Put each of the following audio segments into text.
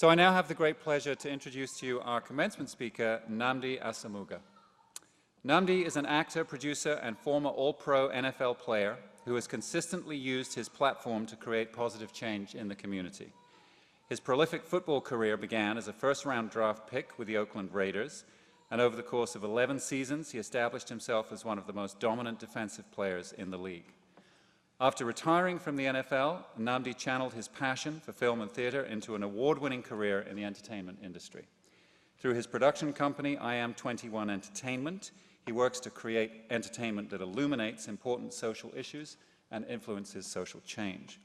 So I now have the great pleasure to introduce to you our commencement speaker, Nnamdi Asomugha. Nnamdi is an actor, producer, and former All-Pro NFL player who has consistently used his platform to create positive change in the community. His prolific football career began as a first-round draft pick with the Oakland Raiders, and over the course of 11 seasons, he established himself as one of the most dominant defensive players in the league. After retiring from the NFL, Nnamdi channeled his passion for film and theater into an award-winning career in the entertainment industry. Through his production company, I Am 21 Entertainment, he works to create entertainment that illuminates important social issues and influences social change.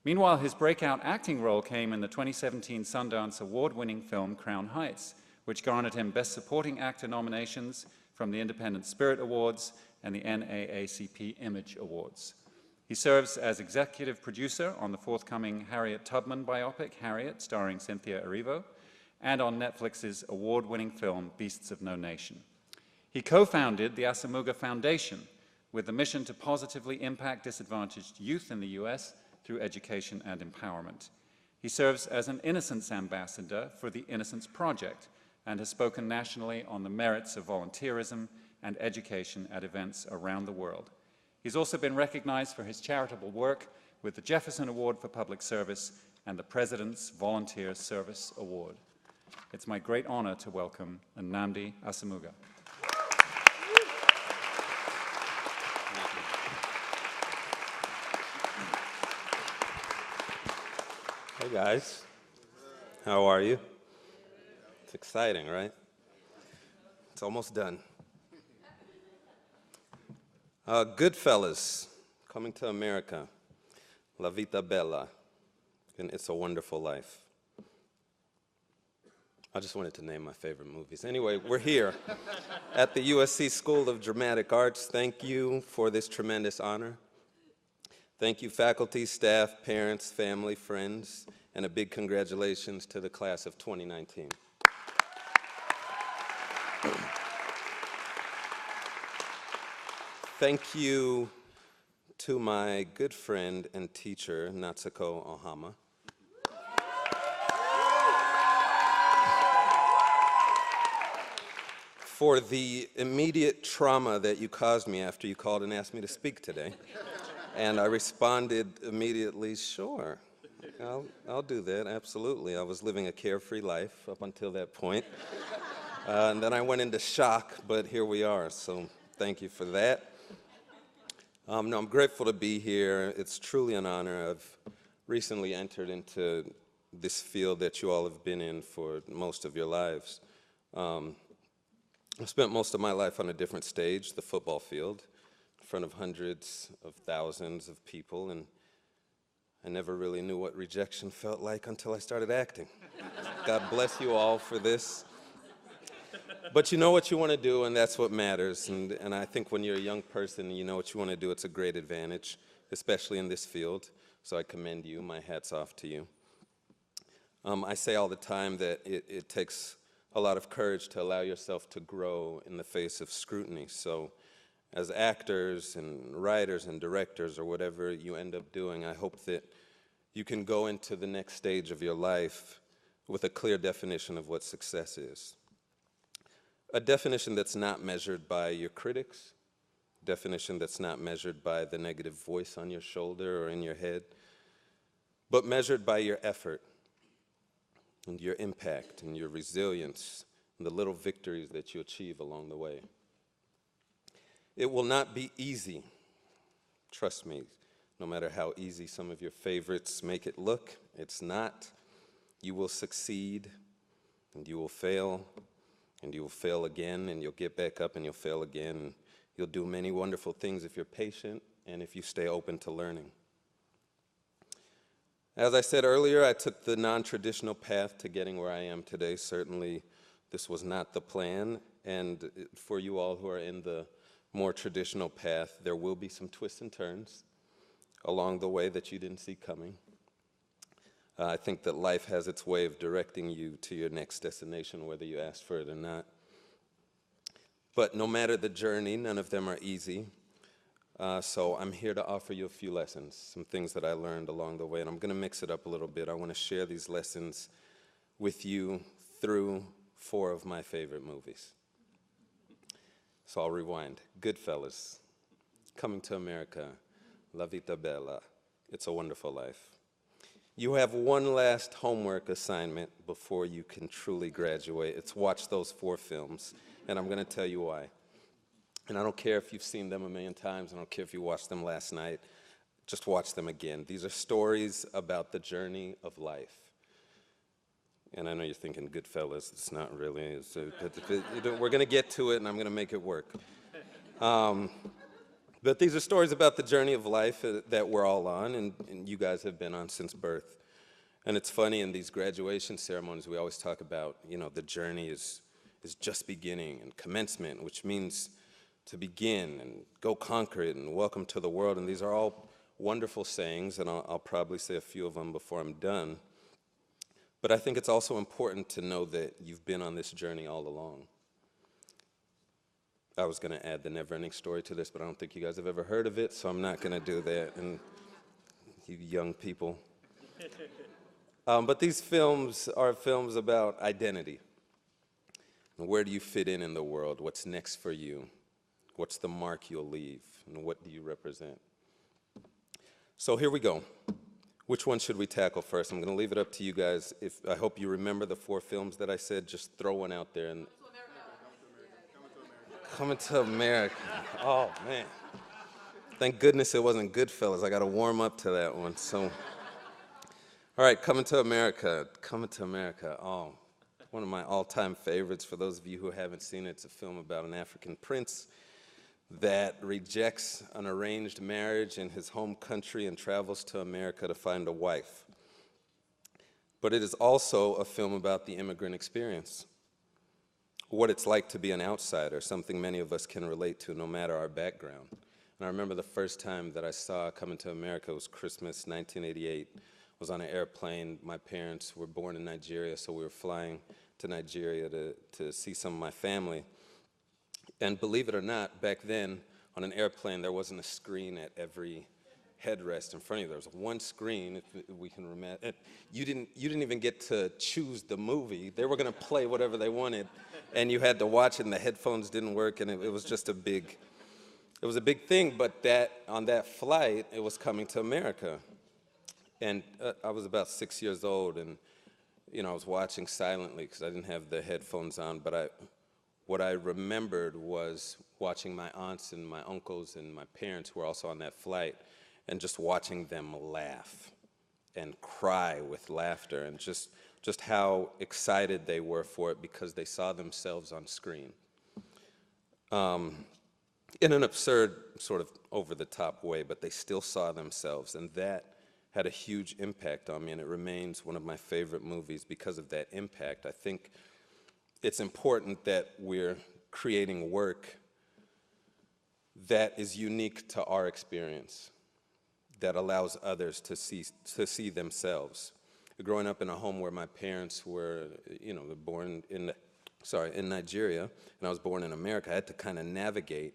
Meanwhile, his breakout acting role came in the 2017 Sundance Award-winning film Crown Heights, which garnered him Best Supporting Actor nominations from the Independent Spirit Awards and the NAACP Image Awards. He serves as executive producer on the forthcoming Harriet Tubman biopic, Harriet, starring Cynthia Erivo, and on Netflix's award-winning film, Beasts of No Nation. He co-founded the Asomugha Foundation with the mission to positively impact disadvantaged youth in the US through education and empowerment. He serves as an Innocence Ambassador for the Innocence Project and has spoken nationally on the merits of volunteerism and education at events around the world. He's also been recognized for his charitable work with the Jefferson Award for Public Service and the President's Volunteer Service Award. It's my great honor to welcome Nnamdi Asomugha. Hey guys, how are you? It's exciting, right? It's almost done. Goodfellas, coming to America, La Vita Bella, and It's a Wonderful Life. I just wanted to name my favorite movies. Anyway, we're here at the USC School of Dramatic Arts. Thank you for this tremendous honor. Thank you, faculty, staff, parents, family, friends, and a big congratulations to the class of 2019. Thank you to my good friend and teacher, Natsuko Ohama. For the immediate trauma that you caused me after you called and asked me to speak today. And I responded immediately, sure, I'll do that, absolutely. I was living a carefree life up until that point. And then I went into shock, but here we are, so thank you for that. No, I'm grateful to be here. It's truly an honor. I've recently entered into this field that you all have been in for most of your lives. I've spent most of my life on a different stage, the football field, in front of hundreds of thousands of people, and I never really knew what rejection felt like until I started acting. God bless you all for this. But you know what you want to do, and that's what matters. And I think when you're a young person and you know what you want to do, it's a great advantage, especially in this field. So I commend you. My hat's off to you. I say all the time that it takes a lot of courage to allow yourself to grow in the face of scrutiny. So as actors and writers and directors or whatever you end up doing, I hope that you can go into the next stage of your life with a clear definition of what success is. A definition that's not measured by your critics, a definition that's not measured by the negative voice on your shoulder or in your head, but measured by your effort and your impact and your resilience and the little victories that you achieve along the way. It will not be easy, trust me, no matter how easy some of your favorites make it look, it's not. You will succeed and you will fail. And you will fail again, and you'll get back up, and you'll fail again. You'll do many wonderful things if you're patient and if you stay open to learning. As I said earlier, I took the non-traditional path to getting where I am today. Certainly, this was not the plan. And for you all who are in the more traditional path, there will be some twists and turns along the way that you didn't see coming. I think that life has its way of directing you to your next destination, whether you ask for it or not. But no matter the journey, none of them are easy. So I'm here to offer you a few lessons, some things that I learned along the way, and I'm going to mix it up a little bit. I want to share these lessons with you through 4 of my favorite movies. So I'll rewind. Goodfellas, Coming to America, La Vita Bella, It's a Wonderful Life. You have one last homework assignment before you can truly graduate. It's watch those 4 films, and I'm going to tell you why. And I don't care if you've seen them a million times. I don't care if you watched them last night. Just watch them again. These are stories about the journey of life. And I know you're thinking, Goodfellas, it's not really. We're going to get to it, and I'm going to make it work. But these are stories about the journey of life that we're all on, and you guys have been on since birth. And it's funny, in these graduation ceremonies, we always talk about, the journey is just beginning, and commencement, which means to begin and go conquer it and welcome to the world. And these are all wonderful sayings, and I'll probably say a few of them before I'm done. But I think it's also important to know that you've been on this journey all along. I was going to add the never-ending story to this, but I don't think you guys have ever heard of it, so I'm not going to do that. And you young people. But these films are films about identity. And where do you fit in the world? What's next for you? What's the mark you'll leave? And what do you represent? So here we go. Which one should we tackle first? I'm going to leave it up to you guys. I hope you remember the 4 films that I said. Just throw one out there. And Coming to America. Oh, man. Thank goodness it wasn't Goodfellas. I got to warm up to that one. So, all right, Coming to America. Coming to America. Oh, one of my all-time favorites. For those of you who haven't seen it, it's a film about an African prince that rejects an arranged marriage in his home country and travels to America to find a wife. But it is also a film about the immigrant experience. What it's like to be an outsider, something many of us can relate to no matter our background. And I remember the first time that I saw Coming to America was Christmas 1988. I was on an airplane. My parents were born in Nigeria, so we were flying to Nigeria to see some of my family. And believe it or not, back then, on an airplane, there wasn't a screen at every headrest in front of you. There was one screen, if we can remember. You didn't even get to choose the movie. They were going to play whatever they wanted, and you had to watch it, and the headphones didn't work, and it was just a big thing. But on that flight, it was Coming to America. And I was about 6 years old, and I was watching silently because I didn't have the headphones on, but what I remembered was watching my aunts and my uncles and my parents who were also on that flight, and just watching them laugh and cry with laughter, and just how excited they were for it because they saw themselves on screen. In an absurd, sort of over-the-top way, but they still saw themselves, and that had a huge impact on me, and it remains one of my favorite movies because of that impact. I think it's important that we're creating work that is unique to our experience, that allows others to see themselves. Growing up in a home where my parents were, born in Nigeria, and I was born in America, I had to kind of navigate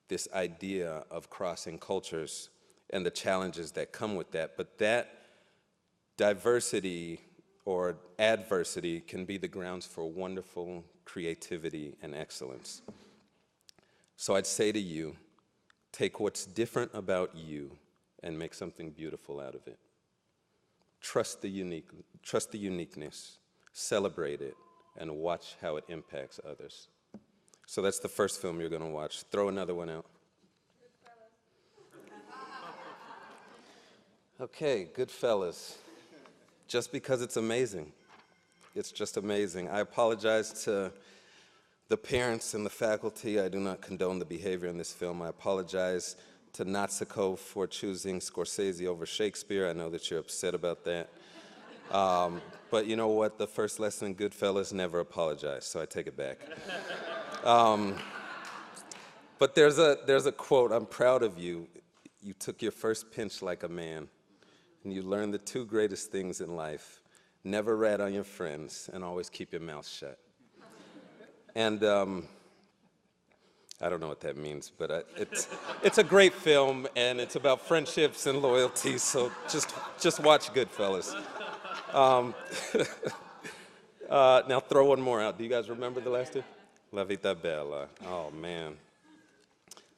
this idea of crossing cultures and the challenges that come with that. But that diversity or adversity can be the grounds for wonderful creativity and excellence. So I'd say to you, take what's different about you and make something beautiful out of it. Trust the uniqueness, celebrate it, and watch how it impacts others. So that's the first film you're going to watch. Throw another one out. Okay, Goodfellas. Just because it's amazing. It's just amazing. I apologize to the parents and the faculty. I do not condone the behavior in this film. I apologize to Natsuko for choosing Scorsese over Shakespeare. I know that you're upset about that. But you know what? The first lesson in Goodfellas, never apologize, so I take it back. But there's a quote, I'm proud of you. You took your first pinch like a man, and you learned the 2 greatest things in life. Never rat on your friends, and always keep your mouth shut. And I don't know what that means, but it's a great film, and it's about friendships and loyalty, so just watch Goodfellas. Now throw one more out. Do you guys remember the last two? La Vita Bella. Oh, man.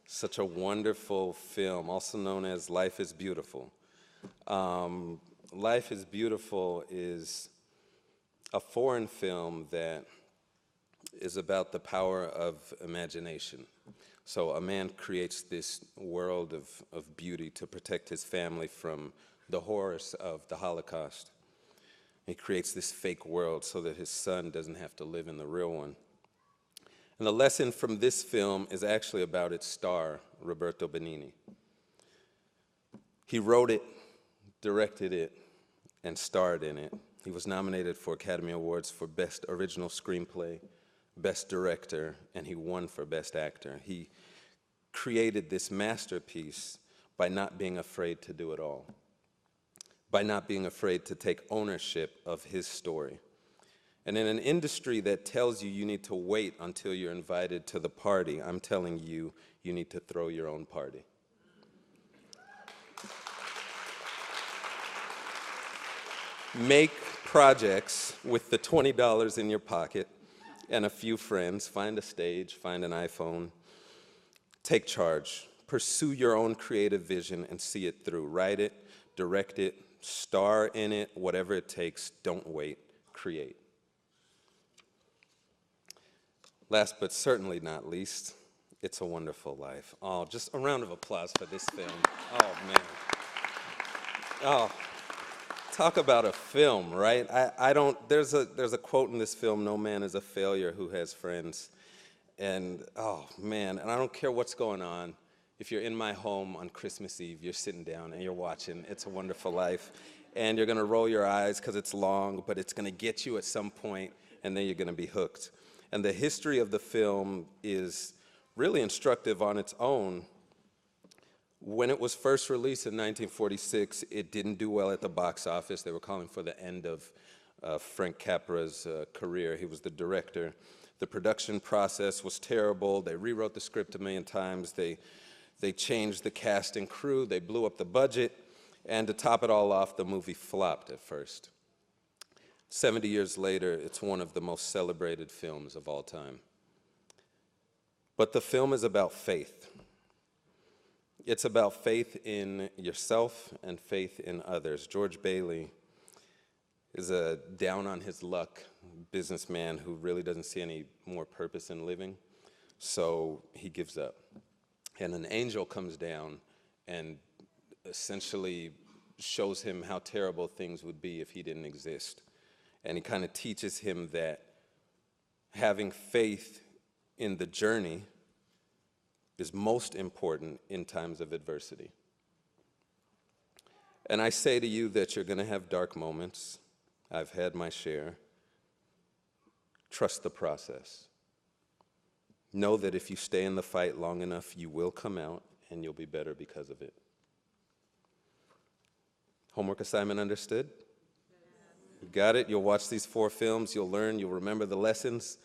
Such a wonderful film, also known as Life is Beautiful. Life is Beautiful is a foreign film that is about the power of imagination. So a man creates this world of beauty to protect his family from the horrors of the Holocaust. He creates this fake world so that his son doesn't have to live in the real one. And the lesson from this film is actually about its star, Roberto Benigni. He wrote it, directed it, and starred in it. He was nominated for Academy Awards for Best Original Screenplay, Best Director, and he won for Best Actor. He created this masterpiece by not being afraid to do it all, by not being afraid to take ownership of his story. And in an industry that tells you you need to wait until you're invited to the party, I'm telling you, you need to throw your own party. Make projects with the $20 in your pocket and a few friends. Find a stage, find an iPhone. Take charge. Pursue your own creative vision and see it through. Write it, direct it, star in it, whatever it takes. Don't wait. Create. Last but certainly not least, It's a Wonderful Life. Oh, just a round of applause for this film. Oh, man. Oh, talk about a film, right? There's a quote in this film, "No man is a failure who has friends." And, oh, man, and I don't care what's going on. If you're in my home on Christmas Eve, you're sitting down and you're watching It's a Wonderful Life, and you're going to roll your eyes because it's long, but it's going to get you at some point, and then you're going to be hooked. And the history of the film is really instructive on its own. When it was first released in 1946, it didn't do well at the box office. They were calling for the end of Frank Capra's career. He was the director. The production process was terrible. They rewrote the script a million times. They changed the cast and crew. They blew up the budget. And to top it all off, the movie flopped at first. 70 years later, it's one of the most celebrated films of all time. But the film is about faith. It's about faith in yourself and faith in others. George Bailey is a down-on-his-luck businessman who really doesn't see any more purpose in living, so he gives up. And an angel comes down and essentially shows him how terrible things would be if he didn't exist. And he kind of teaches him that having faith in the journey is most important in times of adversity. And I say to you that you're going to have dark moments. I've had my share. Trust the process. Know that if you stay in the fight long enough, you will come out and you'll be better because of it. Homework assignment understood? You got it? You'll watch these 4 films, you'll learn, you'll remember the lessons.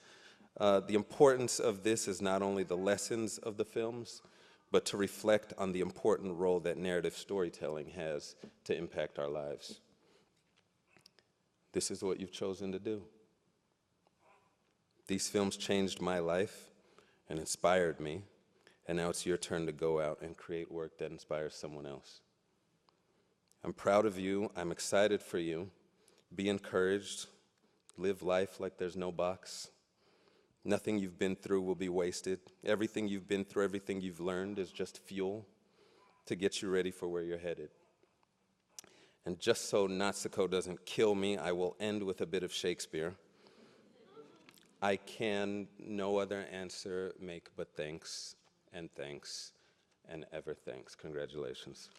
The importance of this is not only the lessons of the films, but to reflect on the important role that narrative storytelling has to impact our lives. This is what you've chosen to do. These films changed my life and inspired me, and now it's your turn to go out and create work that inspires someone else. I'm proud of you. I'm excited for you. Be encouraged. Live life like there's no box. Nothing you've been through will be wasted. Everything you've been through, everything you've learned is just fuel to get you ready for where you're headed. And just so Natsuko doesn't kill me, I will end with a bit of Shakespeare. I can no other answer make but thanks, and ever thanks. Congratulations.